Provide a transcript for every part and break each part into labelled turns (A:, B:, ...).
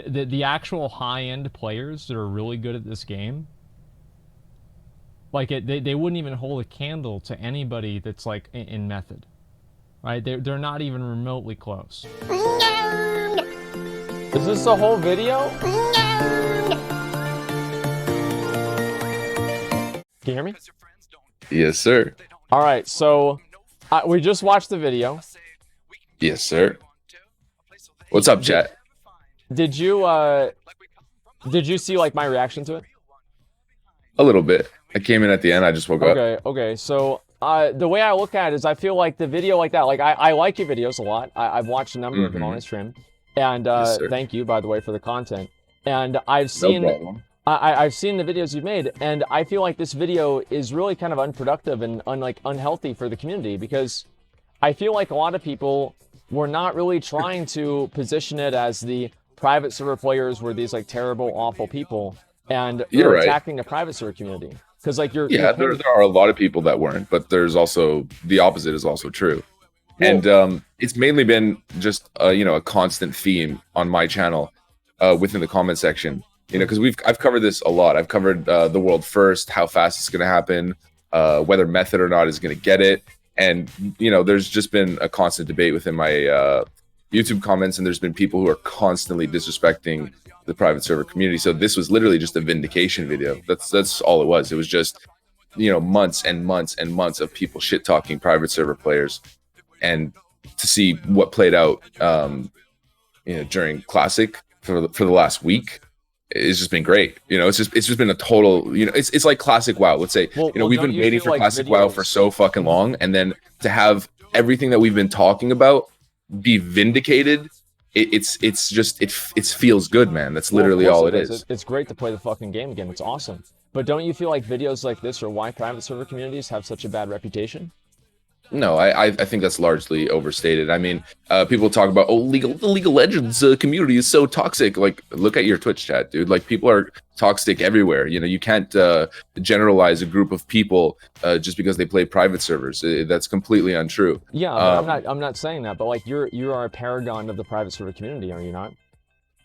A: the actual high-end players that are really good at this game, like they wouldn't even hold a candle to anybody that's like in method, right? They're not even remotely close.
B: Is this the whole video? Can you hear me?
C: Yes, sir.
B: All right, so we just watched the video.
C: Yes, sir. What's up, chat?
B: Did you see like my reaction to it?
C: A little bit. I came in at the end. I just woke up.
B: Okay. So the way I look at it is I feel like the video like that, like I like your videos a lot. I've watched a number of them on my stream. And
C: Yes,
B: thank you, by the way, for the content. And I've seen
C: problem.
B: I've seen the videos you've made, and I feel like this video is really kind of unproductive and unhealthy for the community, because I feel like a lot of people were not really trying to position it as the private server players were these like terrible, awful people, and
C: You're
B: they're
C: right.
B: attacking the private server community. Because like
C: Yeah, there are a lot of people that weren't, but there's also the opposite is also true.
B: Well,
C: And it's mainly been just a constant theme on my channel within the comment section. Because I've covered this a lot. I've covered the world first, how fast it's going to happen, whether method or not is going to get it, and there's just been a constant debate within my YouTube comments, and there's been people who are constantly disrespecting the private server community. So this was literally just a vindication video. That's all it was. It was just months and months and months of people shit talking private server players, and to see what played out during Classic for the last week. It's just been great. It's just been a total, it's like Classic WoW. Let's say,
B: well,
C: we've been waiting for
B: like
C: Classic WoW for so fucking long, and then to have everything that we've been talking about be vindicated, it feels good, man. That's literally all it is.
B: It's great to play the fucking game again. It's awesome. But don't you feel like videos like this are why private server communities have such a bad reputation?
C: No, I think that's largely overstated. I mean, people talk about, the League of Legends community is so toxic. Like, look at your Twitch chat, dude. Like, people are toxic everywhere. You can't generalize a group of people just because they play private servers. That's completely untrue.
B: Yeah, but I'm not saying that. But like, you are a paragon of the private server community, are you not?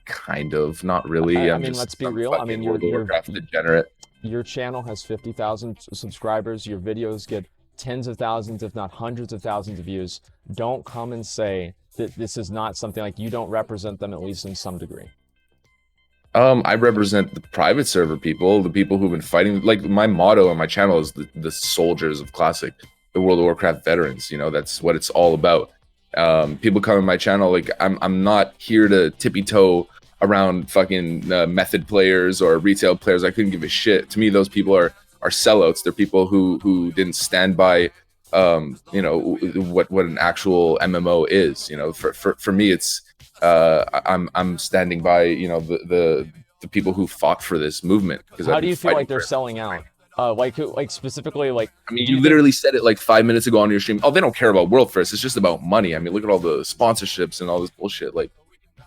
C: Kind of, not really.
B: I mean, let's be real. I mean, you're
C: degenerate.
B: Your channel has 50,000 subscribers. Your videos get tens of thousands, if not hundreds of thousands of views. Don't come and say that this is not something, like, you don't represent them, at least in some degree.
C: I represent the private server people, the people who've been fighting. Like, my motto on my channel is the soldiers of Classic, the World of Warcraft veterans. That's what it's all about. People come on my channel, like, I'm not here to tippy-toe around fucking method players or retail players. I couldn't give a shit. To me, those people are sellouts. They're people who didn't stand by what an actual MMO is. For me, it's I'm standing by the people who fought for this movement. Because
B: how do you feel like they're selling out? Like specifically, like,
C: I mean, you literally said it like 5 minutes ago on your stream. Oh, they don't care about world first. It's just about money. I mean, look at all the sponsorships and all this bullshit. Like,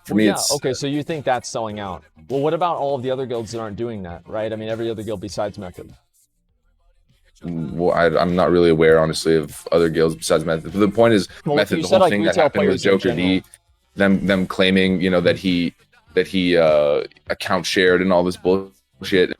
C: for me, it's
B: okay. So you think that's selling out? Well, what about all of the other guilds that aren't doing that, right? I mean, every other guild besides Method.
C: Well, I'm not really aware, honestly, of other guilds besides Method. But the point is, Method, the whole thing that happened with Joker D, them claiming, that he account shared and all this bullshit.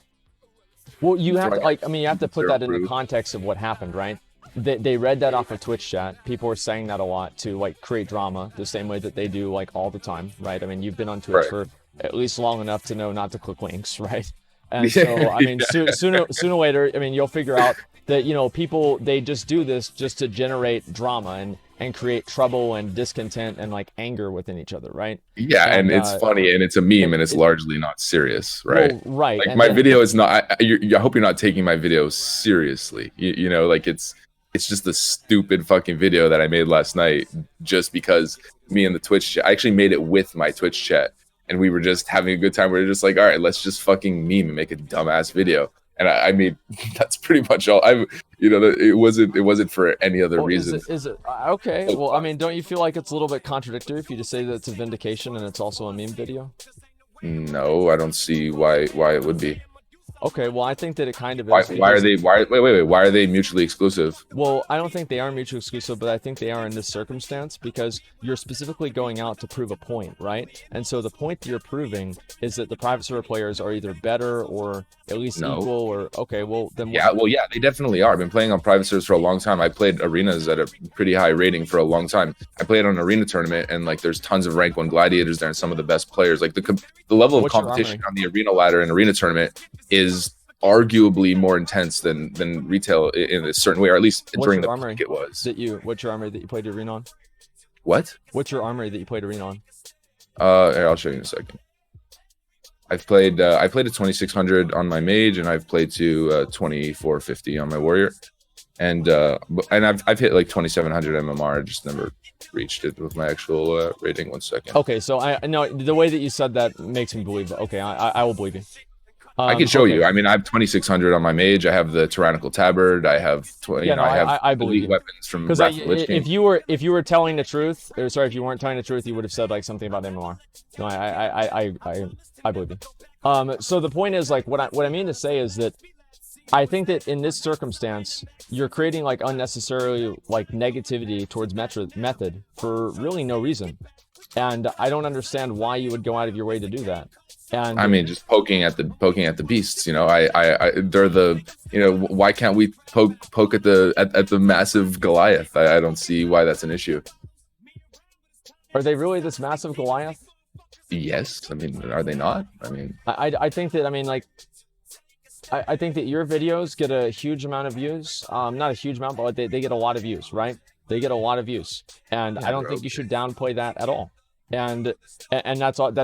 B: Well, you have to, like, I mean, you have to put that in the context of what happened, right? They read that off of Twitch chat. People were saying that a lot to, like, create drama the same way that they do, like, all the time, right? I mean, you've been on Twitch for at least long enough to know not to click links, right? And so, I mean, sooner or later, I mean, you'll figure out that, people, they just do this just to generate drama and create trouble and discontent and, like, anger within each other, right?
C: Yeah, and it's funny, and it's a meme, and it's largely not serious, right?
B: Well, right.
C: Like, my video is not, I hope you're not taking my video seriously. Like, it's just a stupid fucking video that I made last night just because me and the Twitch chat, I actually made it with my Twitch chat, and we were just having a good time. We were just like, all right, let's just fucking meme and make a dumbass video. And I mean, that's pretty much all. It wasn't for any other reason.
B: Is it okay? Well, I mean, don't you feel like it's a little bit contradictory if you just say that it's a vindication and it's also a meme video?
C: No, I don't see why it would be.
B: Okay, well, I think that it kind of
C: Why,
B: is.
C: why are they? Why are they mutually exclusive?
B: Well, I don't think they are mutually exclusive, but I think they are in this circumstance because you're specifically going out to prove a point, right? And so the point that you're proving is that the private server players are either better or at least equal, or okay, well then.
C: Yeah, well, yeah, they definitely are. I've been playing on private servers for a long time. I played arenas at a pretty high rating for a long time. I played on an arena tournament, and like there's tons of rank 1 gladiators there and some of the best players. Like the level of competition on the arena ladder and arena tournament is arguably more intense than retail in a certain way, or at least during the peak it was.
B: What's your armory that you played arena on?
C: What?
B: What's your armory that you played arena on?
C: Here, I'll show you in a second. I played a 2600 on my mage, and I've played to 2450 on my warrior, and I've hit like 2700 MMR. I just never reached it with my actual rating. 1 second.
B: Okay, so I know the way that you said that makes me believe it. Okay, I will believe you.
C: I can show you. I mean, I have 2600 on my mage. I have the tyrannical tabard. I have I believe elite weapons from
B: because if you were telling the truth, or sorry, if you weren't telling the truth, you would have said like something about MMR. No, I believe you. So the point is, like, what I mean to say is that I think that in this circumstance, you're creating like unnecessarily like negativity towards method for really no reason, and I don't understand why you would go out of your way to do that. And
C: I mean, just poking at the beasts, you know. They're the, you know, why can't we poke at the massive Goliath? I don't see why that's an issue.
B: Are they really this massive Goliath?
C: Yes. I mean, are they not? I mean,
B: I think that, I mean, like, I think that your videos get a huge amount of views. Not a huge amount, but they get a lot of views, right? They get a lot of views, and I don't think you should downplay that at all. And that's all.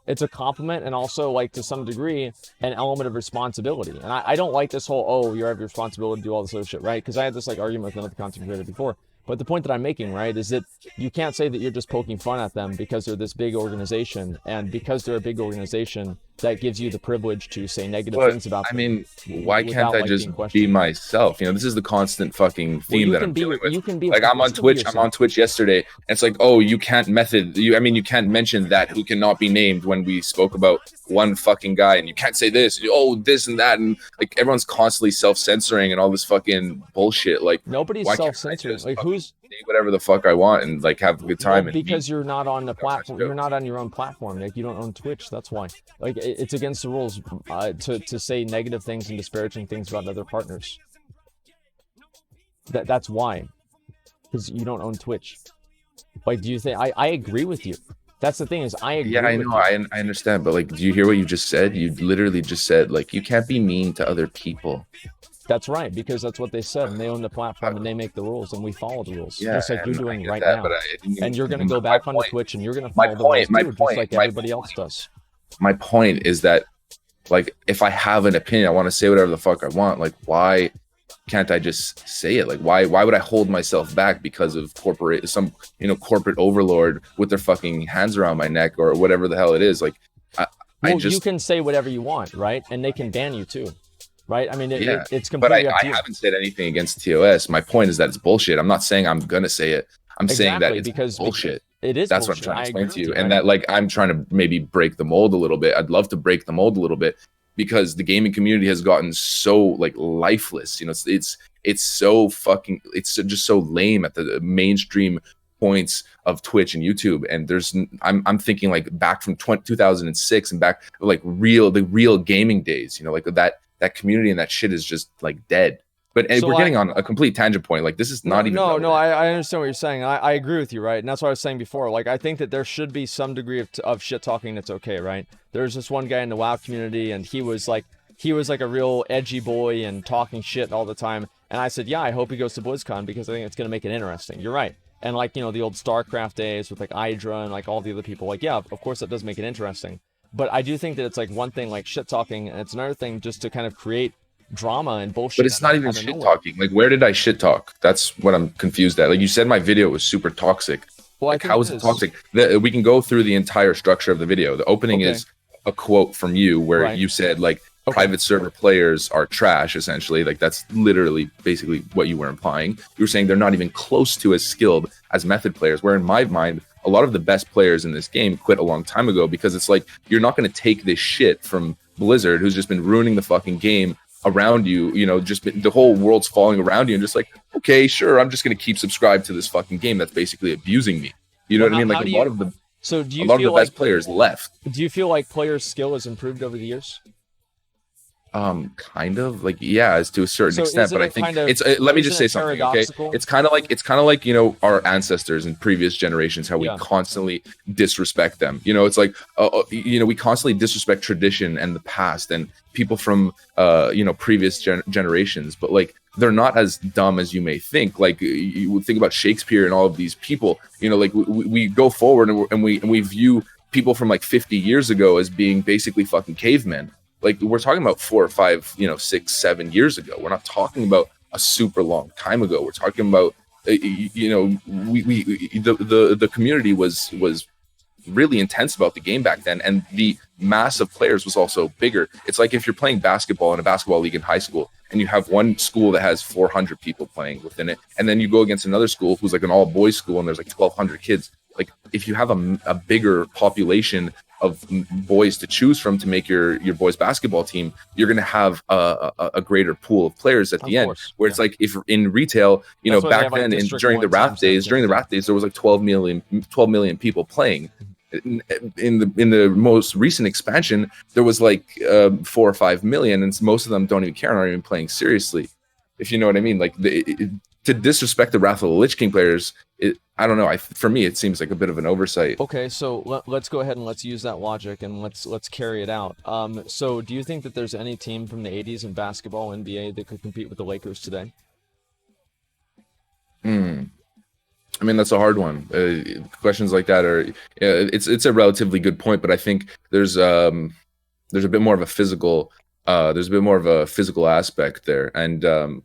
B: It's a compliment, and also, like, to some degree, an element of responsibility. And I don't like this whole, oh, you have your responsibility to do all this other shit, right? Because I had this, like, argument with another content creator before. But the point that I'm making, right, is that you can't say that you're just poking fun at them because they're this big organization, and because they're a big organization, that gives you the privilege to say negative things about them.
C: I mean, why can't I just be myself? You know, this is the constant fucking theme that I'm dealing with.
B: You can be
C: like, I'm on Twitch. I'm on Twitch yesterday, and it's like, oh, you can't you can't mention that who cannot be named when we spoke about one fucking guy, and you can't say this, oh, this and that, and like everyone's constantly self-censoring and all this fucking bullshit. Like,
B: nobody's self-censoring. Like, who's
C: say whatever the fuck I want and like have a good time?
B: Well, because you're not on the platform. You're not on your own platform. Like, you don't own Twitch. That's why. Like, it's against the rules to say negative things and disparaging things about other partners. That's why. Because you don't own Twitch. Like, do you think I agree with you? That's the thing, is I agree.
C: Yeah, I know, I understand, but like, do you hear what you just said? You literally just said, like, you can't be mean to other people.
B: That's right, because that's what they said, and they own the platform, and they make the rules, and we follow the rules,
C: yeah,
B: just like you're doing right now. And you're going to go back onto Twitch, and you're going to follow the rules too, just like everybody else does.
C: My point is that, like, if I have an opinion, I want to say whatever the fuck I want. Like, why can't I just say it? Like, why would I hold myself back because of corporate overlord with their fucking hands around my neck or whatever the hell it is? Like,
B: you can say whatever you want, right? And they can ban you too, right? I mean, it's
C: but
B: completely up to you.
C: I haven't said anything against TOS. My point is that it's bullshit. I'm not saying I'm gonna say it. I'm saying that it's bullshit.
B: It is.
C: That's
B: bullshit.
C: What I'm trying to explain to you, and that, like, I'm trying to maybe break the mold a little bit. I'd love to break the mold a little bit, because the gaming community has gotten so, like, lifeless. You know, it's so fucking, it's just so lame at the mainstream points of Twitch and YouTube. And I'm thinking, like, back from 2006 and back, like, the real gaming days. You know, like, that community and that shit is just, like, dead. But we're getting on a complete tangent point. Like, this is not even.
B: No, I understand what you're saying. I agree with you, right? And that's what I was saying before. Like, I think that there should be some degree of shit talking that's okay, right? There's this one guy in the WoW community, and he was like a real edgy boy and talking shit all the time. And I said, yeah, I hope he goes to BlizzCon, because I think it's gonna make it interesting. You're right. And, like, you know, the old StarCraft days with, like, Hydra and, like, all the other people. Like, yeah, of course that does make it interesting. But I do think that it's, like, one thing, like, shit talking, and it's another thing just to kind of create drama and bullshit.
C: But it's not even shit talking. Like, where did I shit talk? That's what I'm confused at. Like, you said my video was super toxic.
B: Well,
C: like, how is it toxic? We can go through the entire structure of the video. The opening is a quote from you where you said, like, private server players are trash, essentially. Like, that's literally basically what you were implying. You were saying they're not even close to as skilled as method players, where in my mind, a lot of the best players in this game quit a long time ago, because it's like, you're not going to take this shit from Blizzard, who's just been ruining the fucking game around you, you know, just the whole world's falling around you, and just like, okay, sure, I'm just gonna keep subscribed to this fucking game that's basically abusing me. You know what I mean? Like a lot of the best players left.
B: Do you feel like players' skill has improved over the years?
C: Kind of like, yeah, as to a certain extent, but I think let me just say something, okay? It's kind of like, you know, our ancestors in previous generations, how we constantly disrespect them. You know, it's like, you know, we constantly disrespect tradition and the past and people from, you know, previous generations, but like, they're not as dumb as you may think. Like, you would think about Shakespeare and all of these people, you know, like we go forward and we view people from like 50 years ago as being basically fucking cavemen. Like, we're talking about 4 or 5, you know, 6, 7 years ago. We're not talking about a super long time ago. We're talking about, you know, the community was really intense about the game back then, and the mass of players was also bigger. It's like if you're playing basketball in a basketball league in high school, and you have one school that has 400 people playing within it, and then you go against another school who's like an all-boys school, and there's like 1,200 kids. Like, if you have a bigger population of boys to choose from to make your boys basketball team, you're going to have a greater pool of players at the end. Where it's like, if in retail, you know, back then, during the Wrath days, there was like 12 million people playing. In the most recent expansion, there was like 4 or 5 million, and most of them don't even care and aren't even playing seriously. If you know what I mean, like to disrespect the Wrath of the Lich King players, I don't know. For me, it seems like a bit of an oversight.
B: Okay, so let's go ahead and let's use that logic and let's carry it out. So do you think that there's any team from the 80s in basketball, NBA, that could compete with the Lakers today?
C: I mean, that's a hard one. Questions like that are, it's a relatively good point, but I think there's a bit more of a physical aspect there, and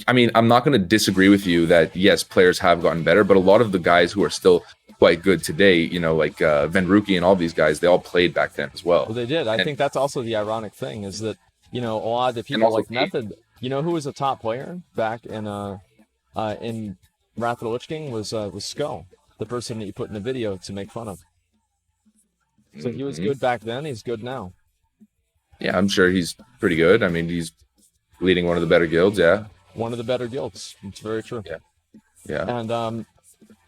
C: I mean, I'm not going to disagree with you that yes, players have gotten better, but a lot of the guys who are still quite good today, you know, like Venruki and all these guys, they all played back then as well.
B: Well, they did. I think that's also the ironic thing, is that, you know, a lot of the people like Method, you know, who was a top player back in Wrath of the Lich King was Skull, the person that you put in the video to make fun of. So he was good back then. He's good now.
C: Yeah, I'm sure he's pretty good. I mean, he's leading one of the better guilds. Yeah,
B: one of the better guilds. It's very true.
C: Yeah.
B: And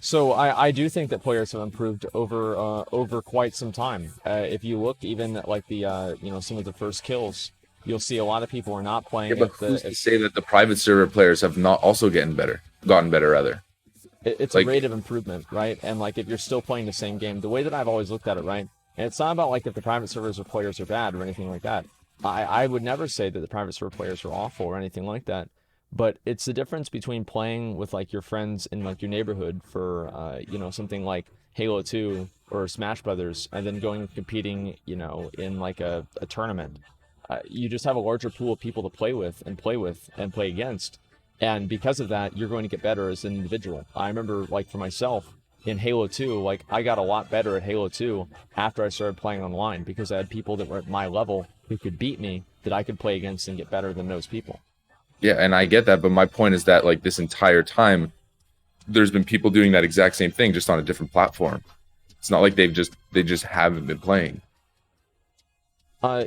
B: so I do think that players have improved over quite some time. If you look even at like the you know, some of the first kills, you'll see a lot of people are not playing.
C: Yeah, but who's to say that the private server players have not also gotten better rather?
B: It's like a rate of improvement, right? And like, if you're still playing the same game, the way that I've always looked at it, right? And it's not about like if the private servers or players are bad or anything like that. I would never say that the private server players are awful or anything like that. But it's the difference between playing with like your friends in like your neighborhood for you know, something like Halo 2 or Smash Brothers, and then going and competing, you know, in like a tournament. You just have a larger pool of people to play with and play against. And because of that, you're going to get better as an individual. I remember, like, for myself, in Halo 2, like, I got a lot better at Halo 2 after I started playing online, because I had people that were at my level who could beat me, that I could play against and get better than those people.
C: Yeah, and I get that, but my point is that, like, this entire time, there's been people doing that exact same thing, just on a different platform. It's not like they just haven't been playing.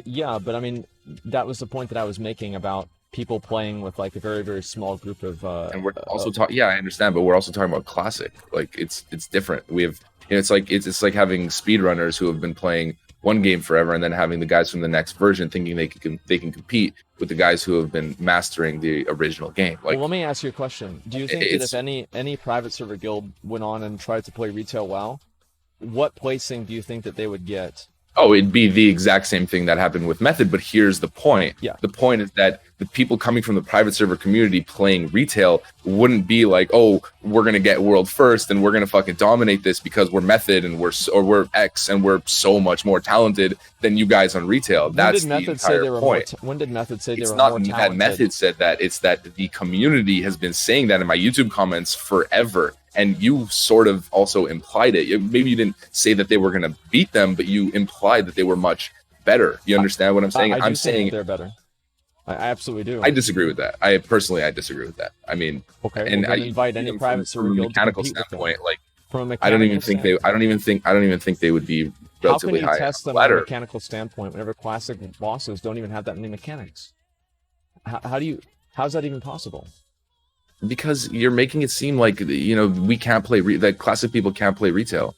B: Yeah, but I mean, that was the point that I was making about people playing with like a very, very small group of
C: and we're also talking, yeah, I understand, but we're also talking about classic. Like, it's different. We have, you know, it's like having speedrunners who have been playing one game forever, and then having the guys from the next version thinking they can compete with the guys who have been mastering the original game. Like,
B: well, let me ask you a question. Do you think that if any private server guild went on and tried to play retail WoW, what placing do you think that they would get?
C: Oh, it'd be the exact same thing that happened with Method, but here's the point.
B: Yeah.
C: The point is that the people coming from the private server community playing retail wouldn't be like, oh, we're going to get world first and we're going to fucking dominate this because we're Method and we're X and we're so much more talented than you guys on retail. That's the entire point.
B: When did Method say they were more talented?
C: It's not that Method said that. It's that the community has been saying that in my YouTube comments forever. And you sort of also implied it. Maybe you didn't say that they were going to beat them, but you implied that they were much better. You understand what I'm saying?
B: I'm saying they're better. I absolutely do.
C: I disagree with that. I disagree with that. I mean,
B: okay, and I invite any private server
C: from a mechanical standpoint, like, I don't even think they would be
A: How can
C: relatively
A: you
C: high
A: test
C: on
A: them
C: the
A: on a
C: ladder.
A: mechanical standpoint whenever classic bosses don't even have that many mechanics? How's that even possible?
C: Because you're making it seem like, you know, we can't play that classic people can't play retail.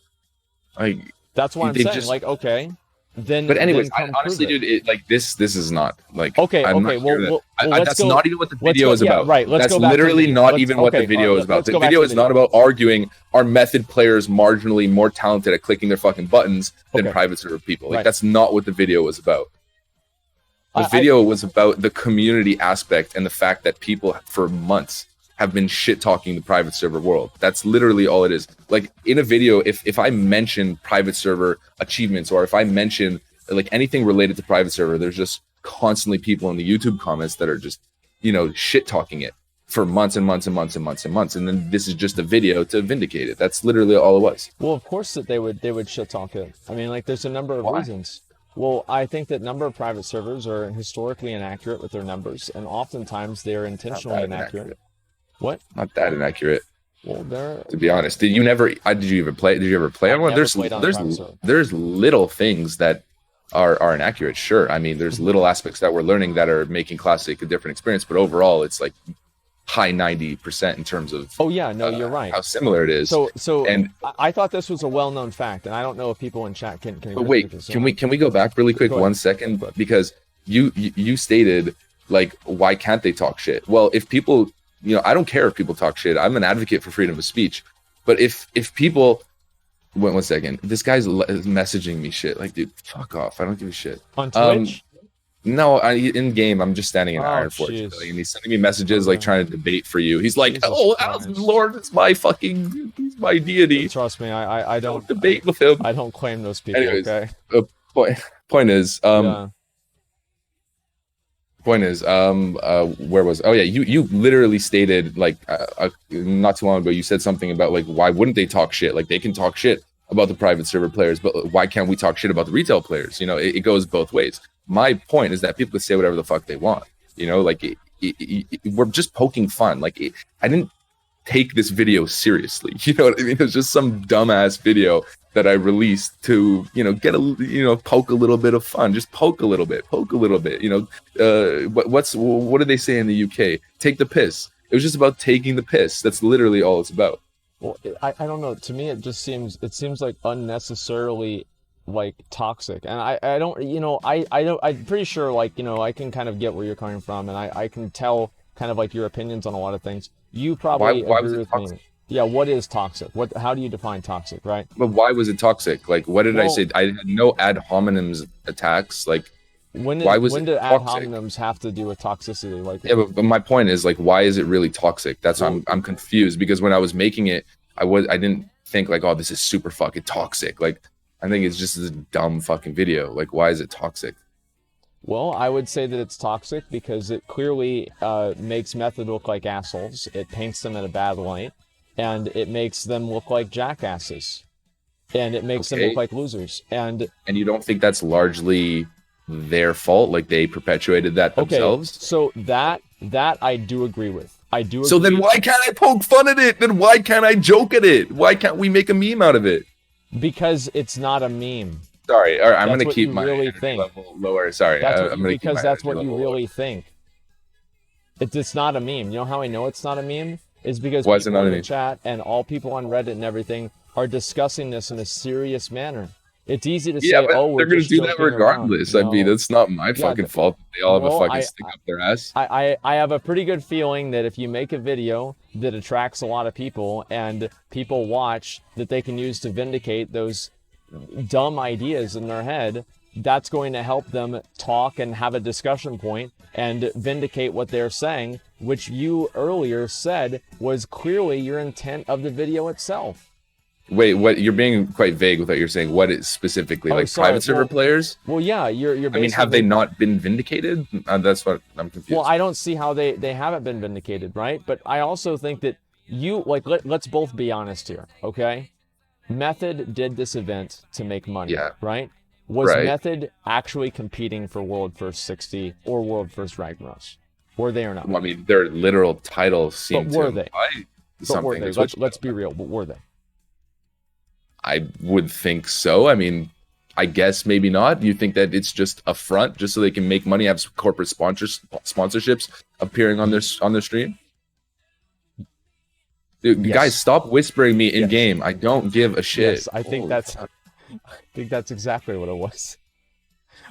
C: Like,
A: That's why I'm
C: they
A: saying,
C: just,
A: like, okay, then.
C: but anyways,
A: then come
C: honestly,
A: prove it.
C: dude, like this is not like.
A: Okay,
C: I'm
A: okay.
C: not sure
A: Well,
C: that,
A: let's
C: that's
A: go.
C: not even what the
A: Let's
C: video
A: go,
C: is
A: yeah,
C: about.
A: right. Let's
C: That's
A: go back
C: literally
A: to
C: not
A: let's,
C: even what the
A: okay,
C: video is about.
A: Let's
C: The
A: go back
C: video
A: to
C: is not about arguing are method players marginally more talented at clicking their fucking buttons than
A: Okay.
C: private server people. Like
A: Right.
C: that's not what the video was about. The video was about the community aspect and the fact that people for months have been shit talking the private server world. That's literally all it is. Like in a video, if I mention private server achievements or if I mention like anything related to private server, there's just constantly people in the YouTube comments that are just, you know, shit talking it for months and months and months and months and months. And then this is just a video to vindicate it. That's literally all it was.
A: Well, of course that they would shit talk it. I mean, like there's a number of reasons. Well, I think that number of private servers are historically inaccurate with their numbers, and oftentimes they are intentionally inaccurate. What?
C: Not that inaccurate.
A: Well, they're.
C: To be honest, did you ever play on one? There's little things that are inaccurate. Sure, I mean there's little aspects that we're learning that are making classic a different experience, but overall it's like high 90% in terms of
A: you're right,
C: how similar it is.
A: So
C: and
A: I thought this was a well-known fact, and I don't know if people in chat can
C: but wait, can we go back really quick 1 second, because you stated like why can't they talk shit? Well, if people, you know, I don't care if people talk shit. I'm an advocate for freedom of speech, but if people wait 1 second, this guy's messaging me shit like, dude, fuck off, I don't give a shit
A: on Twitch.
C: No, in game, I'm just standing in Iron Forge, and he's sending me messages like trying to debate for you. He's like, Lord, it's my fucking, he's my deity.
A: Trust me, I don't
C: debate with him.
A: I don't claim those people.
C: Anyways,
A: okay.
C: Point is, where was? Oh yeah, you literally stated like not too long ago. You said something about like why wouldn't they talk shit? Like they can talk shit about the private server players, but why can't we talk shit about the retail players? You know, it goes both ways. My point is that people can say whatever the fuck they want. You know, like we're just poking fun. Like I didn't take this video seriously. You know what I mean? It was just some dumbass video that I released to, you know, get a, you know, poke a little bit of fun. Just poke a little bit. You know, what do they say in the UK? Take the piss. It was just about taking the piss. That's literally all it's about.
A: Well, I don't know. To me, it seems like unnecessarily like toxic, and I don't, you know, I'm pretty sure, like, you know, I can kind of get where you're coming from, and I can tell kind of like your opinions on a lot of things. You probably
C: why
A: agree with me. Yeah, what is toxic? How do you define toxic, right?
C: But why was it toxic? Like, what did I say? I had no ad hominems attacks. Like,
A: when did ad hominems have to do with toxicity? Like,
C: yeah, but my point is, like, why is it really toxic? That's why I'm confused, because when I was making it, I didn't think like, oh, this is super fucking toxic. Like, I think it's just a dumb fucking video. Like, why is it toxic?
A: Well, I would say that it's toxic because it clearly makes Method look like assholes. It paints them in a bad light, and it makes them look like jackasses, and it makes them look like losers. And
C: you don't think that's largely their fault? Like they perpetuated that themselves?
A: Okay, so that I do agree with.
C: So then why can't I poke fun at it? Then why can't I joke at it? Why can't we make a meme out of it?
A: Because it's not a meme.
C: Sorry, all right, I'm going to keep my
A: really
C: level lower. Sorry,
A: because that's what you really think. It's not a meme. You know how I know it's not a meme? Is because people in the chat and all people on Reddit and everything are discussing this in a serious manner. It's easy to say,
C: but they're going to do that regardless.
A: Around.
C: I mean, it's not my fucking fault. They all have a fucking stick up their ass.
A: I have a pretty good feeling that if you make a video that attracts a lot of people and people watch, that they can use to vindicate those dumb ideas in their head, that's going to help them talk and have a discussion point and vindicate what they're saying, which you earlier said was clearly your intent of the video itself.
C: Wait, what? You're being quite vague with what you're saying. What is specifically private server players?
A: Well, yeah, you're.
C: I mean, have they not been vindicated? That's what I'm confused.
A: Well, I don't see how they haven't been vindicated, right? But I also think that you let's both be honest here, okay? Method did this event to make money, right? Was Method actually competing for World First 60 or World First Ragnaros? Were they or not?
C: Well, I mean, their literal titles seem
A: to imply
C: something.
A: Let's be real, but were they?
C: I would think so. I mean, I guess maybe not. You think that it's just a front, just so they can make money, have corporate sponsorships appearing on their stream? Dude,
A: Yes.
C: guys, stop whispering me in game. I don't give a shit.
B: Yes, I think that's exactly what it was.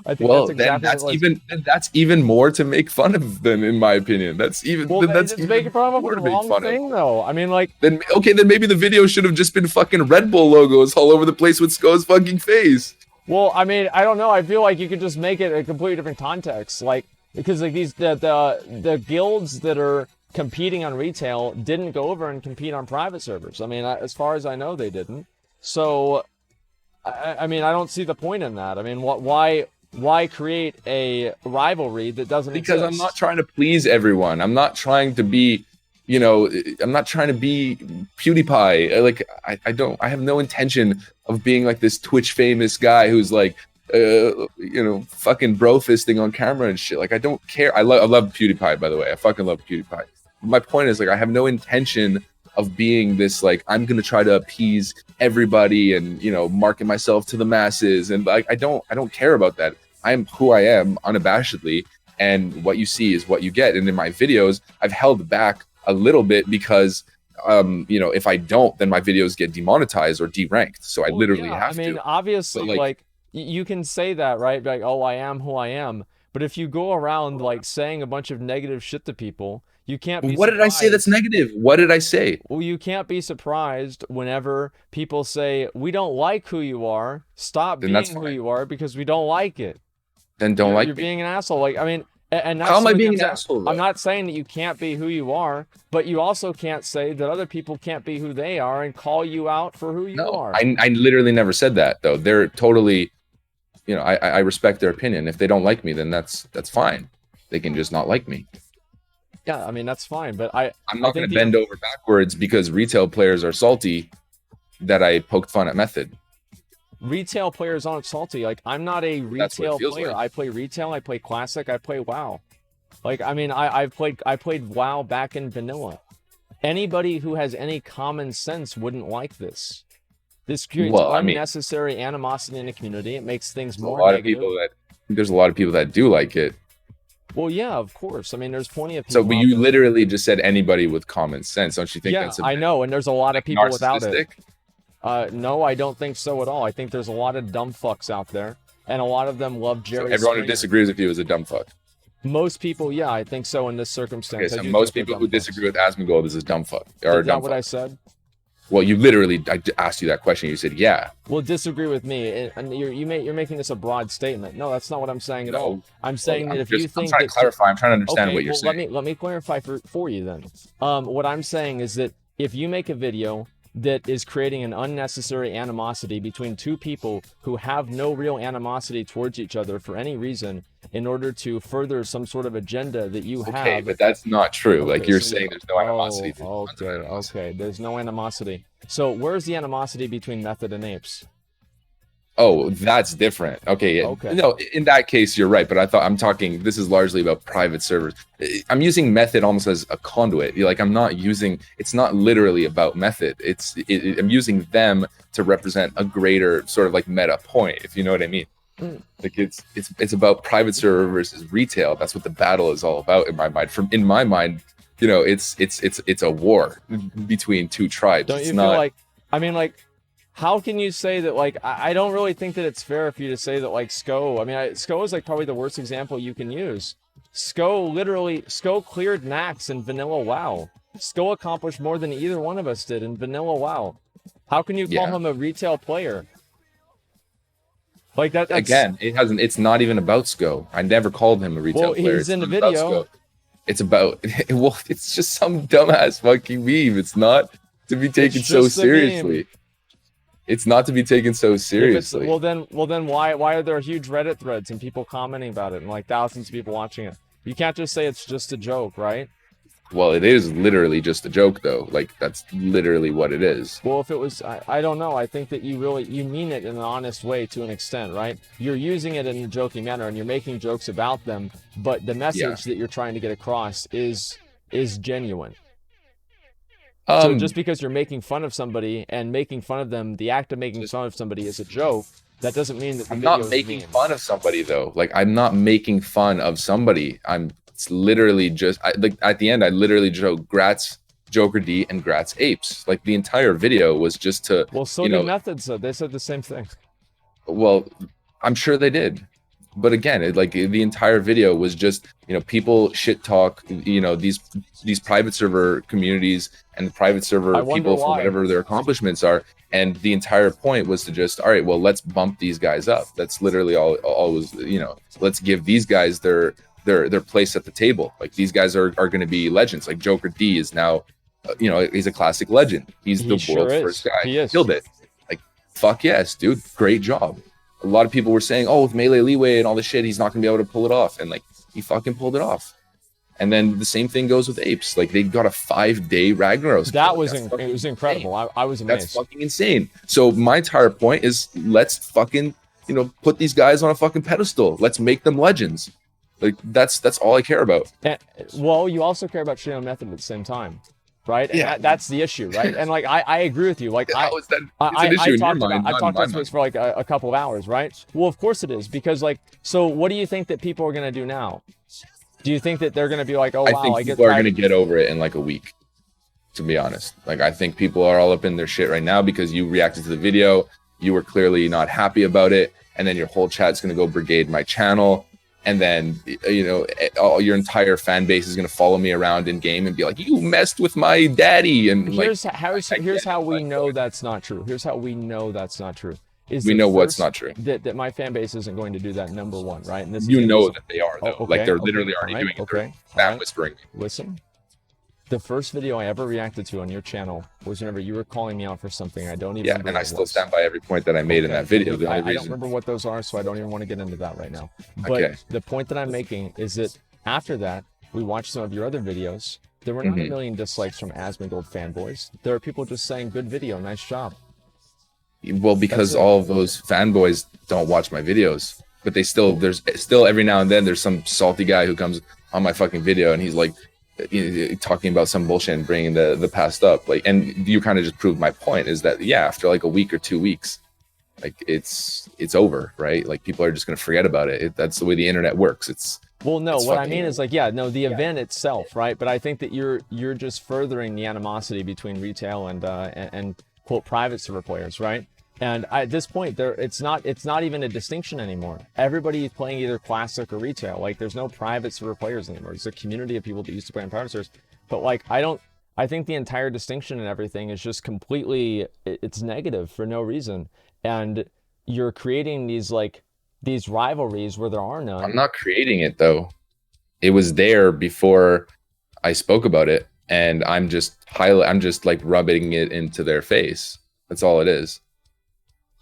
B: I think
C: Well,
B: that's
C: then
B: exactly
C: that's even more to make fun of them, in my opinion. That's even that's
B: just making fun of
C: more
B: the
C: to make
B: wrong
C: fun
B: thing,
C: of.
B: though. I mean, like,
C: Then maybe the video should have just been fucking Red Bull logos all over the place with Sko's fucking face.
B: well, I mean, I don't know. I feel like you could just make it a completely different context, like, because like the guilds that are competing on retail didn't go over and compete on private servers. I mean, as far as I know, they didn't. So, I mean, I don't see the point in that. I mean, why create a rivalry that doesn't
C: Because
B: exist?
C: I'm not trying to please everyone. I'm not trying to be, I'm not trying to be PewDiePie. Like, I have no intention of being like this Twitch famous guy who's like, fucking bro fisting on camera and shit. Like, I don't care. I love PewDiePie, by the way. I fucking love PewDiePie. My point is, like, I have no intention of being this, like, I'm gonna try to appease everybody and, market myself to the masses. And like, I don't care about that. I'm who I am unabashedly, and what you see is what you get. And in my videos, I've held back a little bit because if I don't, then my videos get demonetized or deranked. So I literally have to.
B: I mean, obviously,
C: But,
B: like, you can say that, right? Like, oh, I am who I am. But if you go around like saying a bunch of negative shit to people, you can't be
C: What did I say that's negative? What did I say?
B: Well, you can't be surprised whenever people say, we don't like who you are. Stop
C: Then
B: being
C: that's
B: who
C: fine.
B: you are because we don't like it.
C: Then don't like
B: You're
C: me.
B: being an asshole. Like, I mean, and that's
C: How am I
B: something
C: being
B: I'm
C: an
B: saying.
C: asshole, though?
B: I'm not saying that you can't be who you are, but you also can't say that other people can't be who they are and call you out for who you are.
C: I literally never said that, though. They're totally, I respect their opinion. If they don't like me, then that's fine. They can just not like me.
B: Yeah, I mean, that's fine, but
C: I'm not going to bend over backwards because retail players are salty that I poked fun at Method.
B: Retail players aren't salty. Like, I'm not a retail player.
C: Like.
B: I play retail, I play classic, I play WoW. Like, I mean, I played WoW back in vanilla. Anybody who has any common sense wouldn't like this. This creates unnecessary animosity in the community. It makes things more negative.
C: There's a lot of people that do like it.
B: Well, yeah, of course. I mean, there's plenty of people.
C: So, but you literally just said anybody with common sense. Don't you think that's
B: I know, and there's a lot of people without it. No, I don't think so at all. I think there's a lot of dumb fucks out there, and a lot of them love Jerry.
C: So everyone
B: Springer.
C: who disagrees with you is a dumb fuck.
B: Most people, yeah, I think so in this circumstance.
C: Okay, so most people who disagree with Asmongold is a dumb fuck. Or
B: is that what I said?
C: Well, you literally, I asked you that question. You said, yeah.
B: Well, disagree with me, and you're making this a broad statement. No, that's not what I'm saying at all. I'm saying that if you think
C: I'm trying to clarify. I'm trying to understand what you're saying.
B: Let me clarify for you then. What I'm saying is that if you make a video that is creating an unnecessary animosity between two people who have no real animosity towards each other for any reason in order to further some sort of agenda that you have.
C: Okay, but that's not true. Okay, like you're saying there's no animosity.
B: Okay, there's no animosity. So where's the animosity between Method and Apes?
C: Oh, that's different. Okay. No, in that case, you're right. But I'm talking, this is largely about private servers. I'm using Method almost as a conduit. Like, it's not literally about Method. I'm using them to represent a greater sort of like meta point, if you know what I mean. Like, it's about private server versus retail. That's what the battle is all about in my mind. In my mind, it's a war between two tribes.
B: Don't you feel like, I mean, like, how can you say that, like, I don't really think that it's fair for you to say that, like, Sko, I mean, Sko is, like, probably the worst example you can use. Sko cleared Nax in vanilla WoW. Sko accomplished more than either one of us did in vanilla WoW. How can you call him a retail player? Like, that's...
C: Again, it's not even about Sko. I never called him a retail player.
B: He's in the video.
C: It's about, it's just some dumbass fucking meme. It's not to be taken so seriously. It's not to be taken so seriously.
B: Well then why are there huge Reddit threads and people commenting about it and like thousands of people watching it? You can't just say it's just a joke, right?
C: Well, it is literally just a joke, though. Like, that's literally what it is.
B: Well, if it was, I don't know. I think that you mean it in an honest way to an extent, right? You're using it in a joking manner and you're making jokes about them, but the message that you're trying to get across is genuine. So just because you're making fun of somebody and making fun of them, the act of making fun of somebody is a joke, That doesn't mean that the
C: I'm
B: video
C: not
B: is
C: making
B: mean.
C: fun of somebody though. Like I'm not making fun of somebody. It's literally just like at the end I literally showed Grats Joker D and Grats Apes. Like the entire video was just to
B: Well, so
C: you
B: did
C: know,
B: Methods. They said the same thing.
C: well, I'm sure they did. But again, like the entire video was just, people shit talk, these private server communities and the private server people for whatever their accomplishments are. And the entire point was to just, all right, well, let's bump these guys up. That's literally all was, let's give these guys their place at the table. Like these guys are going to be legends. Like Joker D is now, he's a classic legend. He's the world's first guy. He killed it. Like, fuck yes, dude. Great job. A lot of people were saying, oh, with melee leeway and all this shit, he's not going to be able to pull it off. And like, he fucking pulled it off. And then the same thing goes with Apes. Like they got a 5-day Ragnaros.
B: That was it was incredible. I was amazed.
C: That's fucking insane. So my entire point is let's fucking, put these guys on a fucking pedestal. Let's make them legends. Like that's all I care about.
B: And, well, you also care about shit on Method at the same time. Right? And
C: yeah.
B: That's the issue, right? And like I agree with you. Like
C: it's an issue in your mind.
B: I talked about this for like a couple of hours, right? Well, of course it is, because like, so what do you think that people are gonna do now? Do you think that they're gonna be like, oh wow,
C: I think people are gonna get over it in like a week, to be honest. Like I think people are all up in their shit right now because you reacted to the video, you were clearly not happy about it, and then your whole chat's gonna go brigade my channel. And then, all your entire fan base is going to follow me around in game and be like, you messed with my daddy. And
B: here's how we know that's not true. Here's how we know that's not true.
C: We know what's not true.
B: That my fan base isn't going to do that, number one, right? And this
C: that they are, though. Like they're literally already doing it.
B: Okay.
C: Fan whispering.
B: Listen. The first video I ever reacted to on your channel was whenever you were calling me out for something I don't even remember.
C: And I still stand by every point that I made in that video.
B: I don't remember what those are, so I don't even want to get into that right now. But the point that I'm making is that after that, we watched some of your other videos. There were not a million dislikes from Asmongold fanboys. There are people just saying, good video, nice job.
C: Well, because all of those fanboys don't watch my videos. But there's still every now and then there's some salty guy who comes on my fucking video and he's like, talking about some bullshit and bringing the past up, like, and you kind of just proved my point is that after like a week or 2 weeks, like it's over, right? Like people are just gonna forget about it. That's the way the internet works.
B: What I mean is like the event itself, right? But I think that you're just furthering the animosity between retail and quote private server players, right? And at this point, it's not even a distinction anymore. Everybody is playing either classic or retail. Like there's no private server players anymore. There's a community of people that used to play on private servers. But like I think the entire distinction and everything is just completely, it's negative for no reason. And you're creating these rivalries where there are none.
C: I'm not creating it though. It was there before I spoke about it, and I'm just like rubbing it into their face. That's all it is.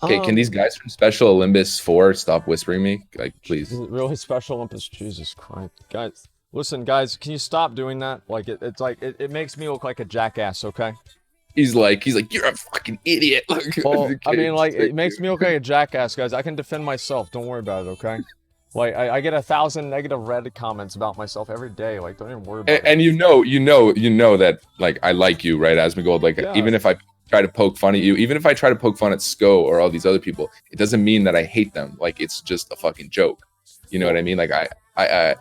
C: Okay, can these guys from Special Olympus 4 stop whispering me? Like, please.
B: Is it really Special Olympus? Jesus Christ. Guys, listen, guys, can you stop doing that? Like, it makes me look like a jackass, okay?
C: He's like, you're a fucking idiot.
B: Well, I mean, like, it makes me look like a jackass, guys. I can defend myself. Don't worry about it, okay? Like, I get 1,000 negative Reddit comments about myself every day. Like, don't even worry about it.
C: And you know that, like, I like you, right, Asmongold? Like, even if I try to poke fun at you, even if I try to poke fun at Sko or all these other people, it doesn't mean that I hate them. Like it's just a fucking joke. You know what I mean? Like I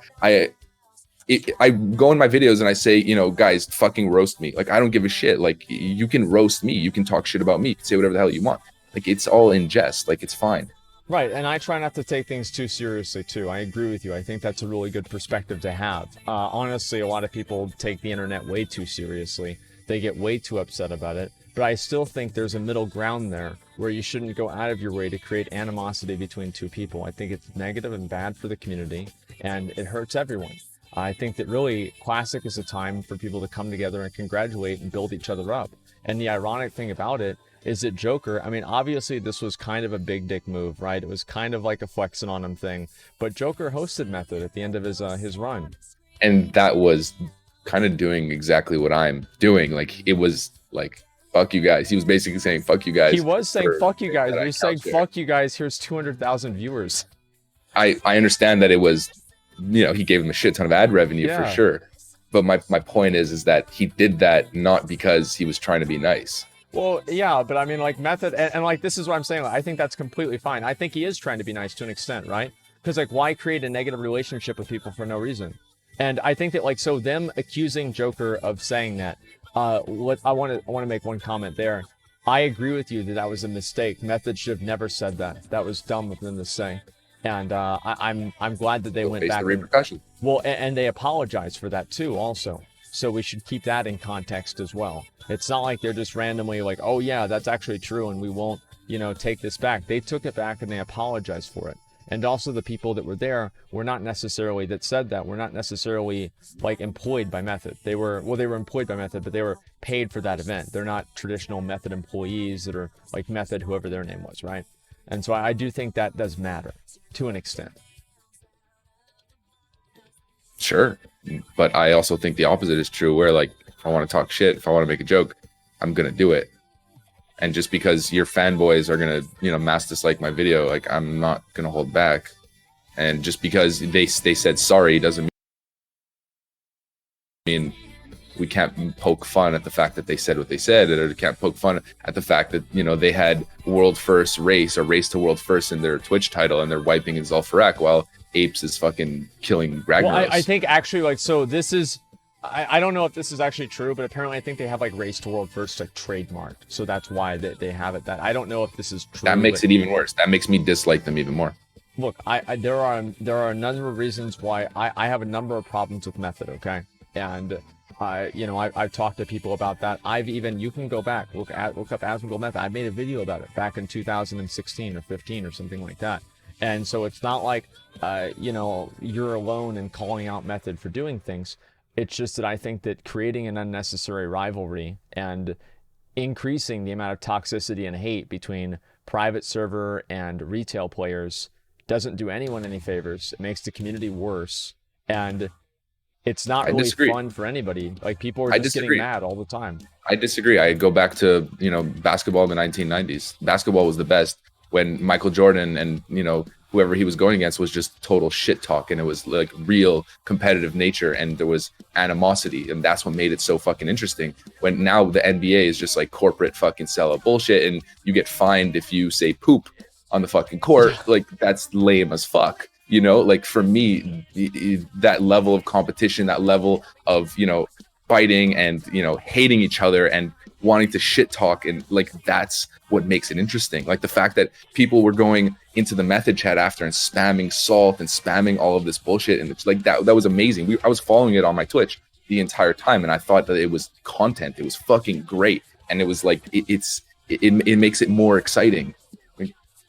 C: go in my videos and I say, guys, fucking roast me. Like I don't give a shit. Like you can roast me, you can talk shit about me, you can say whatever the hell you want. Like it's all in jest. Like it's fine.
B: Right, and I try not to take things too seriously too. I agree with you. I think that's a really good perspective to have. Honestly, a lot of people take the internet way too seriously. They get way too upset about it. But I still think there's a middle ground there where you shouldn't go out of your way to create animosity between two people. I think it's negative and bad for the community, and it hurts everyone. I think that really Classic is a time for people to come together and congratulate and build each other up. And the ironic thing about it is that Joker, I mean, obviously this was kind of a big dick move, right? It was kind of like a flexing on him thing. But Joker hosted Method at the end of his run.
C: And that was kind of doing exactly what I'm doing. Like, it was like, fuck you guys. He was basically saying, fuck you guys.
B: He was saying, fuck you guys. He was saying, fuck you guys. Here's 200,000 viewers.
C: I understand that it was, he gave him a shit ton of ad revenue for sure. But my point is that he did that not because he was trying to be nice.
B: Well, yeah, but I mean, like method, and like this is what I'm saying. Like, I think that's completely fine. I think he is trying to be nice to an extent, right? Because like, why create a negative relationship with people for no reason? And I think that like, so them accusing Joker of saying that. What I want to make one comment there. I agree with you that that was a mistake. Method should have never said that. That was dumb of them to say. And I'm glad that they went back.
C: The repercussion.
B: Well, and they apologized for that too, also. So we should keep that in context as well. It's not like they're just randomly like, oh yeah, that's actually true, and we won't, you know, take this back. They took it back and they apologized for it. And also the people that were there were not necessarily, that said that, were not necessarily like employed by Method. They were, well, they were employed by Method, but they were paid for that event. They're not traditional Method employees that are like Method, whoever their name was, right? And so I do think that does matter to an extent.
C: Sure. But I also think the opposite is true, where like, if I want to talk shit, if I want to make a joke, I'm going to do it. And just because your fanboys are going to, you know, mass dislike my video, like I'm not going to hold back. And just because they said sorry doesn't mean we can't poke fun at the fact that they said what they said, or we can't poke fun at the fact that, you know, they had world first race or race to world first in their Twitch title and they're wiping Zul'Farrak while Apes is fucking killing Ragnaros.
B: Well, I think actually, like, so this is, I don't know if this is actually true, but apparently I think they have like race to world first like trademarked, so that's why they have it. That I don't know if this is true.
C: That makes it even worse. That makes me dislike them even more.
B: Look, there are a number of reasons why I have a number of problems with Method. Okay, and you know, I've talked to people about that. I've even, you can go back, look up Asmongold Method. I made a video about it back in 2016 or 15 or something like that. And so it's not like, you know, you're alone in calling out Method for doing things. It's just that I think that creating an unnecessary rivalry and increasing the amount of toxicity and hate between private server and retail players doesn't do anyone any favors. It makes the community worse. And it's not really fun for anybody. Like, people are just getting mad all the time.
C: I disagree. I go back to, you know, basketball in the 1990s. Basketball was the best when Michael Jordan and, you know, whoever he was going against was just total shit talk, and it was like real competitive nature, and there was animosity, and that's what made it so fucking interesting. When now the NBA is just like corporate fucking sellout bullshit, and you get fined if you say poop on the fucking court. Like, that's lame as fuck. You know, like for me, that level of competition, that level of, you know, fighting and, you know, hating each other and wanting to shit talk, and like that's what makes it interesting. Like the fact that people were going into the Method chat after and spamming salt and spamming all of this bullshit, and it's like that was amazing. I was following it on my Twitch the entire time, and I thought that it was content. It was fucking great, and it was like it makes it more exciting.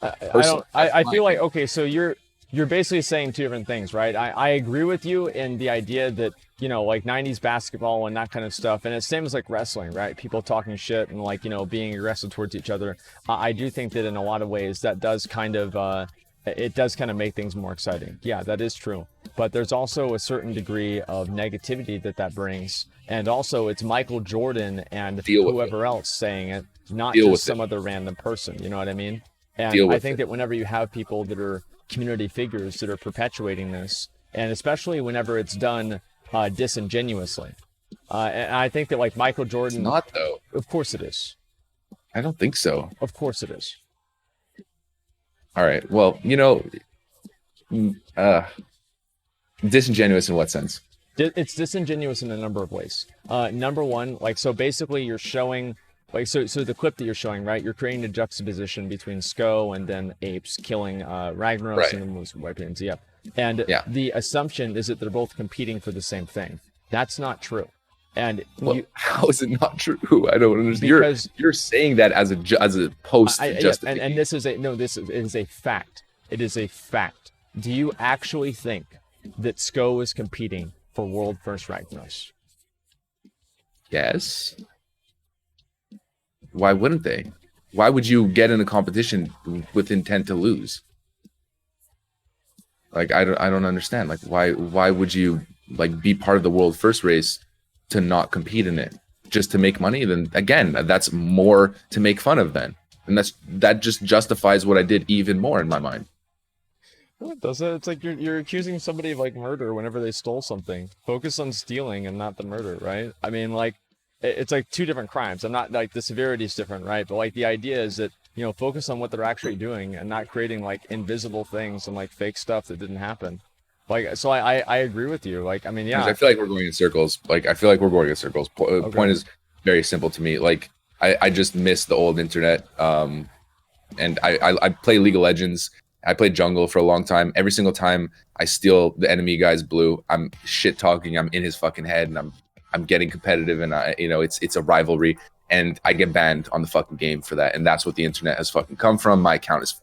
B: I feel like, okay, so you're basically saying two different things, right? I agree with you in the idea that, you know, like 90s basketball and that kind of stuff, and it's same as like wrestling, right? People talking shit and like, you know, being aggressive towards each other. I do think that in a lot of ways that does kind of it does kind of make things more exciting. Yeah, that is true. But there's also a certain degree of negativity that brings, and also it's Michael Jordan and whoever else saying it, not just some other random person. You know what I mean? And I think that whenever you have people that are community figures that are perpetuating this, and especially whenever it's done disingenuously, and I think that like Michael Jordan,
C: it's not though.
B: Of course it is.
C: I don't think so.
B: Of course it is.
C: All right. Well, you know, disingenuous in what sense?
B: It's disingenuous in a number of ways. Number one, like, so basically you're showing, like, so the clip that you're showing, right? You're creating a juxtaposition between Sko and then Apes killing Ragnaros, right, and then was wiping Onyxia. And the assumption is that they're both competing for the same thing. That's not true. And
C: how is it not true? I don't understand. Because you're saying that as a post justification.
B: And this is a fact. It is a fact. Do you actually think that Sko is competing for world first Ragnaros?
C: Yes. Why wouldn't they? Why would you get in a competition with intent to lose? Like, I don't understand. Like, why would you like be part of the world first race to not compete in it just to make money? Then again, that's more to make fun of then, and that just justifies what I did even more in my mind.
B: No, it doesn't. It's like you're accusing somebody of like murder whenever they stole something. Focus on stealing and not the murder, right? I mean, like, it's like two different crimes. I'm not like the severity is different, right? But like the idea is that, you know, focus on what they're actually doing and not creating like invisible things and like fake stuff that didn't happen. Like, so I agree with you. Like, I mean, yeah.
C: I feel like we're going in circles. Like, I feel like we're going in circles. Point is very simple to me. Like, I just miss the old internet. And I play League of Legends. I played jungle for a long time. Every single time I steal the enemy guy's blue, I'm shit talking. I'm in his fucking head, and I'm getting competitive, and it's a rivalry, and I get banned on the fucking game for that. And that's what the internet has fucking come from. My account is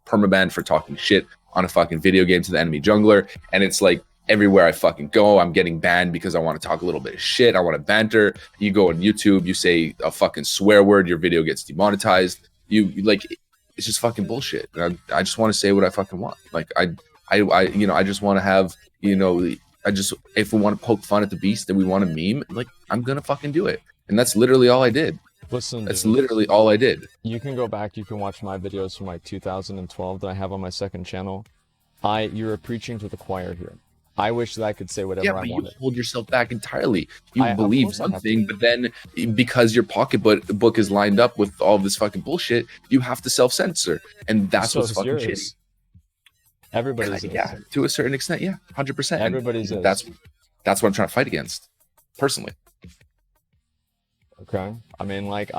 C: permabanned for talking shit on a fucking video game to the enemy jungler, and it's like everywhere I fucking go, I'm getting banned because I want to talk a little bit of shit. I want to banter. You go on YouTube, you say a fucking swear word, your video gets demonetized. You like, it's just fucking bullshit. I just want to say what I fucking want. Like I just want to have, if we want to poke fun at the beast and we want to meme, like, I'm gonna fucking do it. And that's literally all I did.
B: Listen,
C: that's literally all I did.
B: You can go back, you can watch my videos from like 2012 that I have on my second channel. You're preaching to the choir here. I wish that I could say whatever I wanted.
C: You hold yourself back entirely. You believe one thing, but then because your pocketbook is lined up with all this fucking bullshit, you have to self-censor, and that's what's fucking shitty.
B: Everybody's
C: yeah, to a certain extent, yeah, 100%.
B: Everybody's
C: that's what I'm trying to fight against, personally.
B: Okay, I mean, like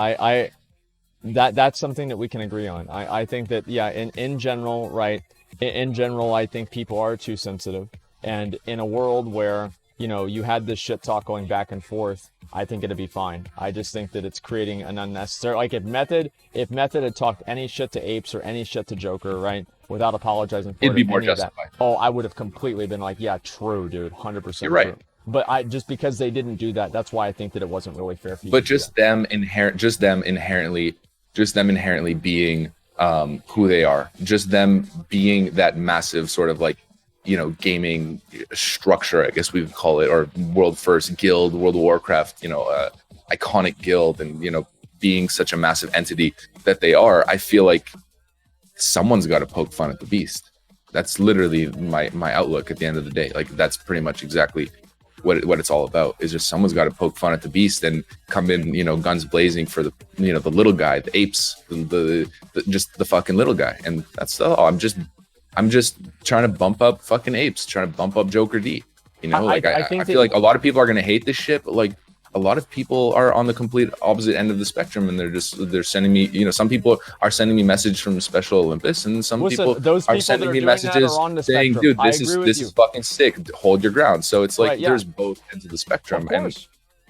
B: that's something that we can agree on. I think that, yeah, in general, right? In general, I think people are too sensitive. And in a world where, you know, you had this shit talk going back and forth, I think it'd be fine. I just think that it's creating an unnecessary, like if Method had talked any shit to Apes or any shit to Joker, right, without apologizing for
C: it'd be more justified.
B: I would have completely been like, yeah, true, dude, 100%.
C: You're right.
B: True. But just because they didn't do that, that's why I think that it wasn't really fair for you.
C: But just them inherently being who they are, just them being that massive sort of like, you know, gaming structure, I guess we would call it, or world first guild, World of Warcraft, iconic guild, and, you know, being such a massive entity that they are, I feel like someone's got to poke fun at the beast. That's literally my outlook at the end of the day. Like, that's pretty much exactly what it's all about, is just someone's got to poke fun at the beast and come in, you know, guns blazing for the, you know, the little guy, the apes, the just the fucking little guy. And that's all. I'm just trying to bump up fucking apes, trying to bump up Joker D. You know, I feel like a lot of people are gonna hate this shit, but like a lot of people are on the complete opposite end of the spectrum, and they're sending me, you know, some people are sending me messages from Special Olympus, and some people are sending me messages saying, dude, this is fucking sick. Hold your ground. So it's like, right, yeah, there's both ends of the spectrum.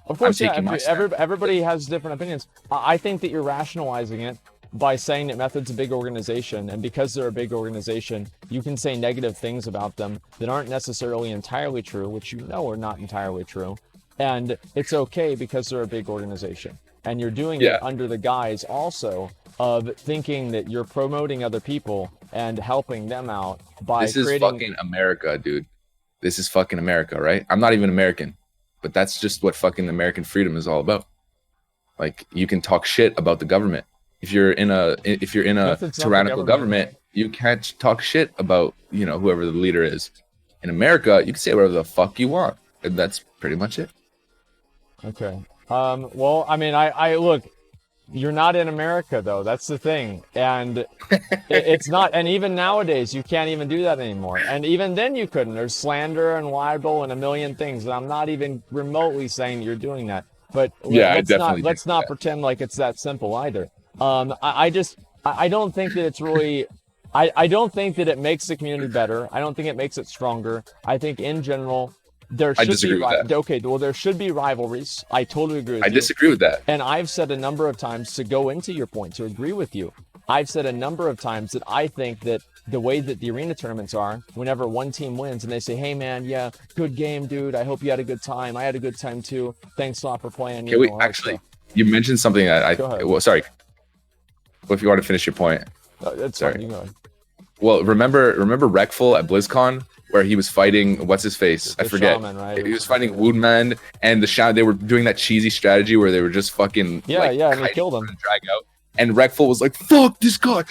B: Of course, yeah. Everybody has different opinions. I think that you're rationalizing it by saying that Method's a big organization, and because they're a big organization, you can say negative things about them that aren't necessarily entirely true, which you know are not entirely true, and it's okay because they're a big organization. And you're doing it under the guise also of thinking that you're promoting other people and helping them out by
C: creating... This is fucking America, dude. This is fucking America, right? I'm not even American, but that's just what fucking American freedom is all about. Like, you can talk shit about the government. If you're in a tyrannical government, you can't talk shit about, you know, whoever the leader is. In America, you can say whatever the fuck you want, and that's pretty much it.
B: Okay. Well, I mean, I look, you're not in America though. That's the thing, and it's not. And even nowadays, you can't even do that anymore. And even then, you couldn't. There's slander and libel and a million things. And I'm not even remotely saying you're doing that. But yeah, let's not pretend like it's that simple either. I don't think that it's really, I don't think that it makes the community better. I don't think it makes it stronger. I think in general, there should there should be rivalries. I totally agree with you.
C: I disagree with that.
B: And I've said a number of times, to go into your point, to agree with you, I've said a number of times that I think that the way that the arena tournaments are, whenever one team wins and they say, hey man, yeah, good game, dude. I hope you had a good time. I had a good time too. Thanks a lot for playing.
C: You mentioned something that sorry. Well, if you want to finish your point.
B: That's fine. You go ahead.
C: Well, remember Wreckful at BlizzCon, where he was fighting, what's his face? I forget.
B: Shaman, right?
C: He was fighting Woodman, and the Shaman, they were doing that cheesy strategy where they were just fucking
B: and they killed him.
C: Drag out. And Wreckful was like, fuck this guy.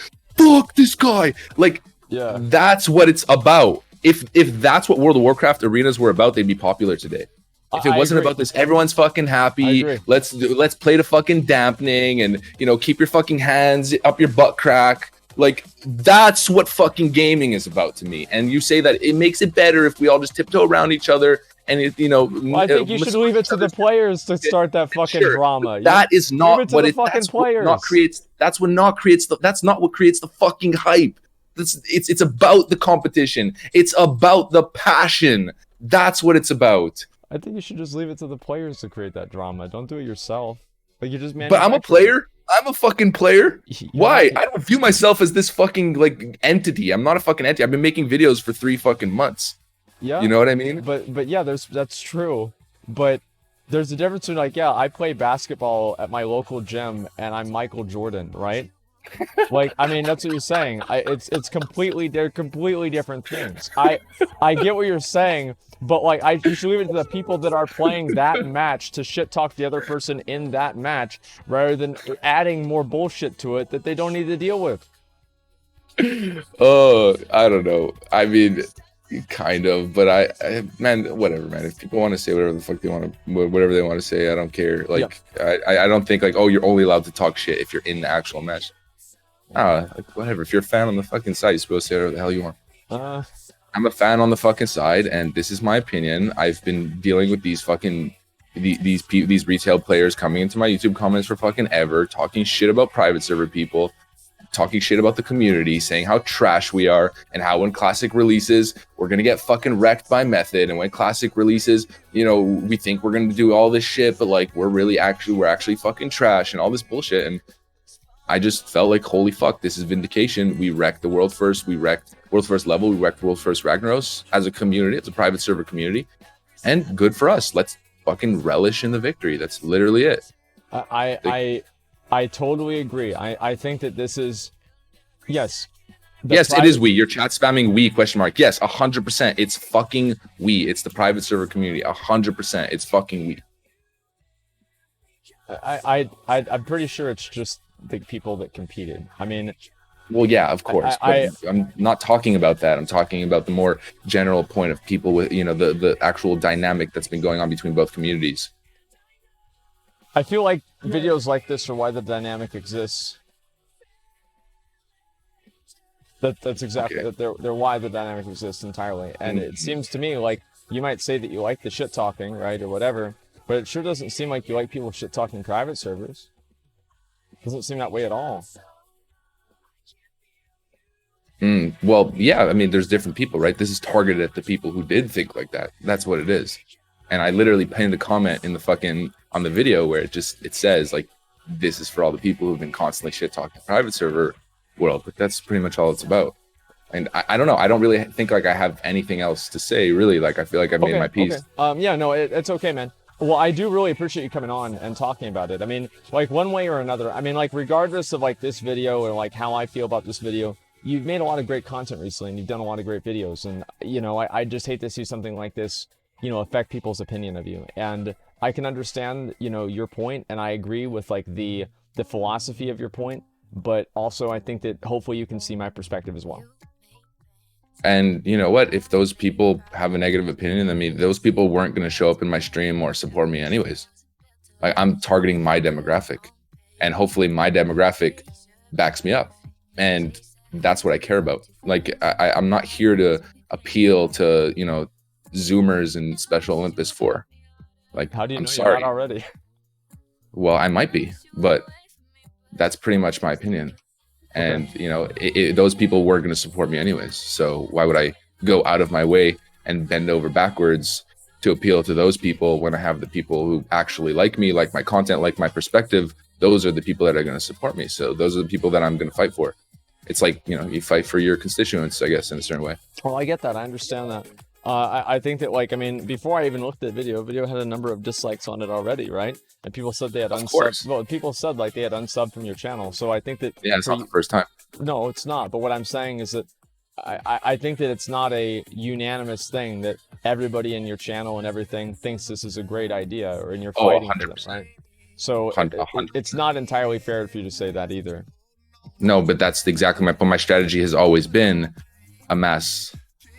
C: Like, that's what it's about. If that's what World of Warcraft arenas were about, they'd be popular today. If it wasn't about this, everyone's fucking happy. Let's play the fucking dampening and, you know, keep your fucking hands up your butt crack. Like, that's what fucking gaming is about to me. And you say that it makes it better if we all just tiptoe around each other and, you know.
A: Well, I think you should leave it to the players to start that fucking drama.
C: That is not what it creates. That's not what creates the fucking hype. It's about the competition. It's about the passion. That's what it's about.
A: I think you should just leave it to the players to create that drama. Don't do it yourself. Like, you just
C: But I'm a player. I'm a fucking player. Why? I don't view myself as this fucking like entity. I'm not a fucking entity. I've been making videos for 3 fucking months.
A: Yeah.
C: You know what I mean?
A: But yeah, that's true. But there's a difference between, like, yeah, I play basketball at my local gym and I'm Michael Jordan, right? Like, I mean, that's what you're saying. They're completely different things. I get what you're saying, but like, you should leave it to the people that are playing that match to shit talk the other person in that match, rather than adding more bullshit to it that they don't need to deal with.
C: Oh, I don't know. I mean, kind of, but I man, whatever, man. If people want to say whatever the fuck they want to, whatever they want to say, I don't care. Like, yeah. I don't think like, oh, you're only allowed to talk shit if you're in the actual match. Like, whatever. If you're a fan on the fucking side, you're supposed to say whatever the hell you want. I'm a fan on the fucking side, and this is my opinion. I've been dealing with these fucking these retail players coming into my YouTube comments for fucking ever, talking shit about private server people, talking shit about the community, saying how trash we are, and how when classic releases we're gonna get fucking wrecked by method, and when classic releases, you know, we think we're gonna do all this shit, but like we're actually fucking trash and all this bullshit. And I just felt like, holy fuck, this is vindication. We wrecked the world first. We wrecked world first level. We wrecked world first Ragnaros as a community. It's a private server community, and good for us. Let's fucking relish in the victory. That's literally it.
A: I totally agree. I think that this is, yes.
C: Yes, it is we. Your chat spamming we ? Yes, 100%. It's fucking we. It's the private server community. 100%. It's fucking we.
A: I'm pretty sure it's just the people that competed. I mean,
C: well, yeah, of course. I'm not talking about that. I'm talking about the more general point of people with, you know, the actual dynamic that's been going on between both communities.
A: I feel like videos like this are why the dynamic exists. That's exactly that. They're why the dynamic exists entirely. And it seems to me like you might say that you like the shit talking, right, or whatever, but it sure doesn't seem like you like people shit talking private servers. Doesn't seem that way at all.
C: Well, yeah, I mean, there's different people, right? This is targeted at the people who did think like that. That's what it is. And I literally pinned a comment in the fucking on the video where it says like, this is for all the people who've been constantly shit talking private server world. But that's pretty much all it's about. And I don't know. I don't really think like I have anything else to say, really. Like, I feel like I've made my piece.
A: Okay. Yeah, no, it's okay, man. Well, I do really appreciate you coming on and talking about it. I mean, like, one way or another, I mean, like, regardless of like this video or like how I feel about this video, you've made a lot of great content recently and you've done a lot of great videos. And, you know, I just hate to see something like this, you know, affect people's opinion of you. And I can understand, you know, your point, and I agree with like the philosophy of your point, but also I think that hopefully you can see my perspective as well.
C: And you know what? If those people have a negative opinion, I mean, those people weren't going to show up in my stream or support me anyways. Like, I'm targeting my demographic, and hopefully my demographic backs me up. And that's what I care about. Like, I'm not here to appeal to, you know, Zoomers and Special Olympus for. Like,
A: how do you know
C: sorry.
A: You're not already?
C: Well, I might be, but that's pretty much my opinion. And, you know, those people were going to support me anyways. So why would I go out of my way and bend over backwards to appeal to those people when I have the people who actually like me, like my content, like my perspective? Those are the people that are going to support me. So those are the people that I'm going to fight for. It's like, you know, you fight for your constituents, I guess, in a certain way.
A: Well, I get that. I understand that. I think that, like, I mean, before I even looked at the video had a number of dislikes on it already, right? And people said they had unsubbed. Well, people said like they had unsubbed from your channel. So I think that
C: it's not the first time.
A: No, it's not. But what I'm saying is that I think that it's not a unanimous thing that everybody in your channel and everything thinks this is a great idea, or in your fighting for them, right? So it's not entirely fair for you to say that either.
C: No, but that's exactly my point. My strategy has always been amass,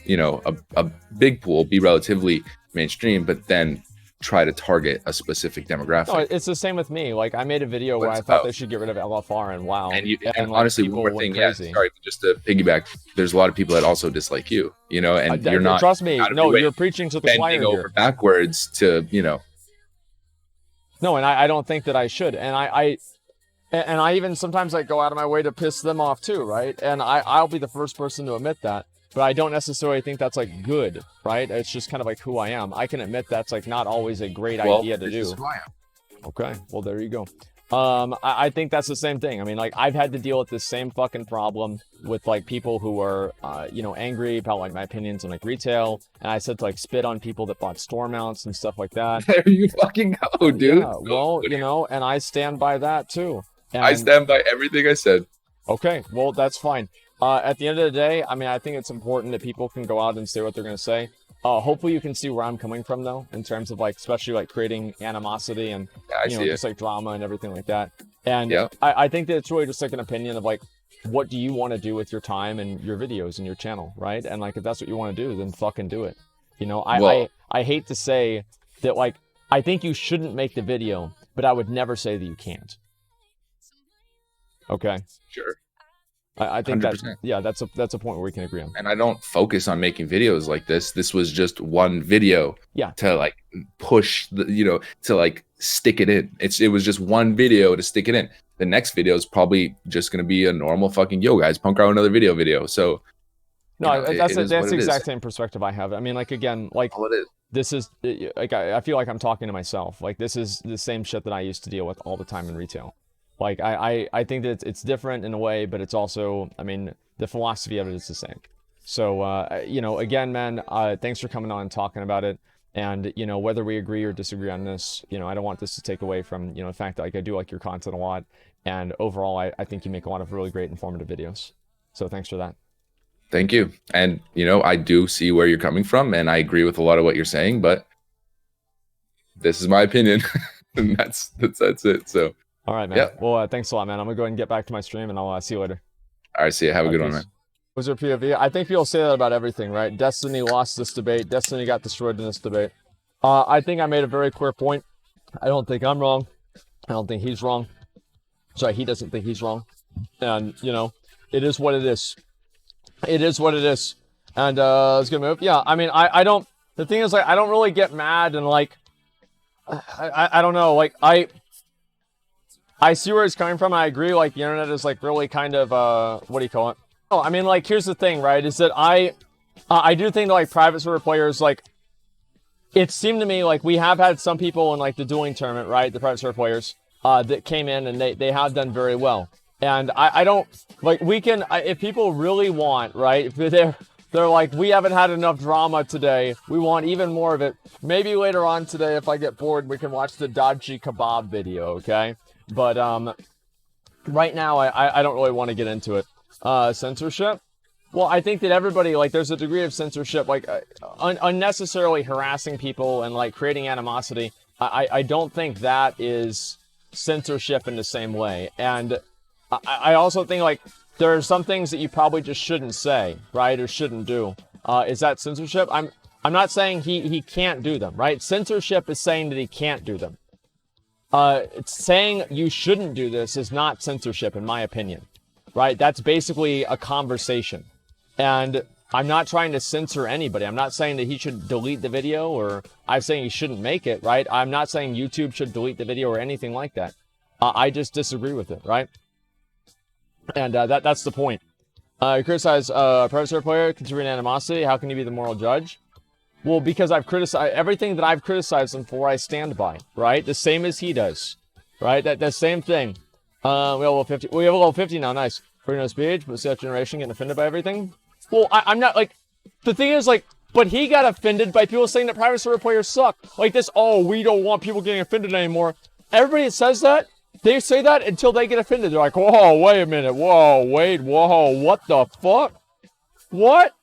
C: you know, a big pool, be relatively mainstream, but then try to target a specific demographic.
B: No, it's the same with me. Like, I made a video where I thought they should get rid of LFR and WoW.
C: And
B: like,
C: honestly, one more thing, yeah, sorry, just to piggyback, there's a lot of people that also dislike you, you know, and you're not.
B: Trust me, no, you're preaching to the choir
C: over backwards to, you know.
B: No, and I don't think that I should, and I even sometimes I go out of my way to piss them off too, right? And I'll be the first person to admit that. But I don't necessarily think that's like good, right? It's just kind of like who I am. I can admit that's like not always a great idea to do. Okay, well there you go. I think that's the same thing. I mean, like, I've had to deal with this same fucking problem with like people who are, you know, angry about like my opinions on like retail, and I said to like spit on people that bought store mounts and stuff like that.
C: There you fucking go, dude.
B: Yeah, well, you know, and I stand by that too. And
C: I stand by everything I said.
B: Okay, well that's fine. At the end of the day, I mean, I think it's important that people can go out and say what they're going to say. Hopefully you can see where I'm coming from, though, in terms of, like, especially, like, creating animosity and, you know, just, like, drama and everything like that. And I think that it's really just, like, an opinion of, like, what do you want to do with your time and your videos and your channel, right? And, like, if that's what you want to do, then fucking do it. You know, I hate to say that, like, I think you shouldn't make the video, but I would never say that you can't. Okay?
C: Sure.
B: I think 100%. That, yeah, that's a point where we can agree on.
C: And I don't focus on making videos like this. This was just one video to like push the, you know, to like stick it in. It was just one video to stick it in. The next video is probably just going to be a normal fucking, yo guys, Punkrat another video. So
B: no, you know, that's the exact same perspective I have. I mean, like, again, like, this is like, I feel like I'm talking to myself. Like, this is the same shit that I used to deal with all the time in retail. Like, I think that it's different in a way, but it's also, I mean, the philosophy of it is the same. So, you know, again, man, thanks for coming on and talking about it. And, you know, whether we agree or disagree on this, you know, I don't want this to take away from, you know, the fact that, like, I do like your content a lot. And overall, I think you make a lot of really great informative videos. So thanks for that.
C: Thank you. And, you know, I do see where you're coming from, and I agree with a lot of what you're saying, but this is my opinion. And that's it. So.
B: All right, man. Yeah. Well, thanks a lot, man. I'm going to go ahead and get back to my stream, and I'll see you later.
C: All right, see you. Have a good one, man.
B: Was your POV? I think people say that about everything, right? Destiny lost this debate. Destiny got destroyed in this debate. I think I made a very clear point. I don't think I'm wrong. I don't think he's wrong. Sorry, he doesn't think he's wrong. And, you know, it is what it is. It is what it is. And let's get move. Yeah, I mean, I don't... The thing is, like, I don't really get mad and, like... I don't know, like, I see where it's coming from. I agree, like, the internet is, like, really kind of, what do you call it? Oh, I mean, like, here's the thing, right, is that I do think that, like, private server players, like, it seemed to me, like, we have had some people in, like, the dueling tournament, right, the private server players, that came in, and they have done very well. And I don't, like, we can, if people really want, right, if they're like, we haven't had enough drama today, we want even more of it, maybe later on today, if I get bored, we can watch the Dodgy Kebab video, okay? But right now, I don't really want to get into it. Censorship? Well, I think that everybody, like, there's a degree of censorship, like, unnecessarily harassing people and, like, creating animosity. I don't think that is censorship in the same way. And I also think, like, there are some things that you probably just shouldn't say, right, or shouldn't do. Is that censorship? I'm not saying he can't do them, right? Censorship is saying that he can't do them. It's saying you shouldn't do this is not censorship, in my opinion, right? That's basically a conversation. And I'm not trying to censor anybody. I'm not saying that he should delete the video, or I'm saying he shouldn't make it, right? I'm not saying YouTube should delete the video or anything like that. I just disagree with it, right? And that's the point. You criticize a private server player, considering animosity. How can you be the moral judge? Well, because I've criticized everything that I've criticized him for, I stand by, right? The same as he does, right? That same thing. We have a level 50. We have a level 50 now. Nice. Pretty no speech, but self generation getting offended by everything. Well, I'm not, like, the thing is, like, but he got offended by people saying that private server players suck. Like this, oh, we don't want people getting offended anymore. Everybody that says that, they say that until they get offended. They're like, whoa, wait a minute. Whoa, wait, whoa, what the fuck? What?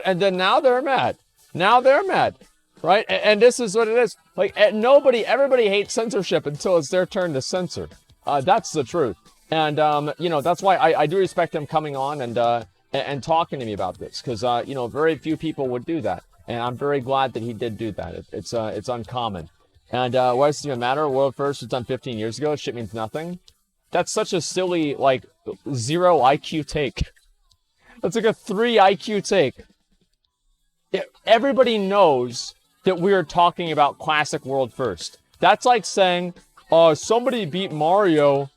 B: And then now they're mad. Now they're mad, right? And this is what it is. Like, everybody hates censorship until it's their turn to censor. That's the truth. And, you know, that's why I do respect him coming on and talking to me about this. Because, you know, very few people would do that. And I'm very glad that he did do that. It's uncommon. And why does it even matter? World first was done 15 years ago. Shit means nothing. That's such a silly, like, 0 IQ take. That's like a 3 IQ take. Everybody knows that we are talking about classic world first. That's like saying, somebody beat Mario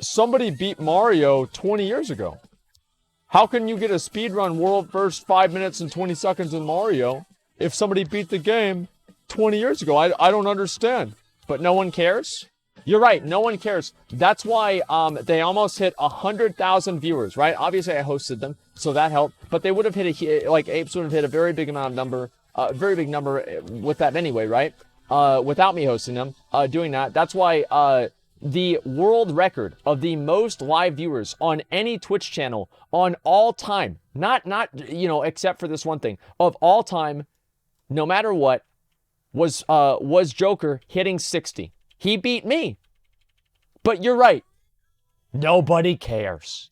B: 20 years ago. How can you get a speedrun world first 5 minutes and 20 seconds in Mario if somebody beat the game 20 years ago? I don't understand. But no one cares? You're right, no one cares. That's why they almost hit 100,000 viewers, right? Obviously, I hosted them, so that helped. But they would have hit like Apes would have hit a very big number with that anyway, right? Without me hosting them, doing that. That's why the world record of the most live viewers on any Twitch channel on all time, not except for this one thing, of all time, no matter what, was Joker hitting 60. He beat me. But you're right. Nobody cares.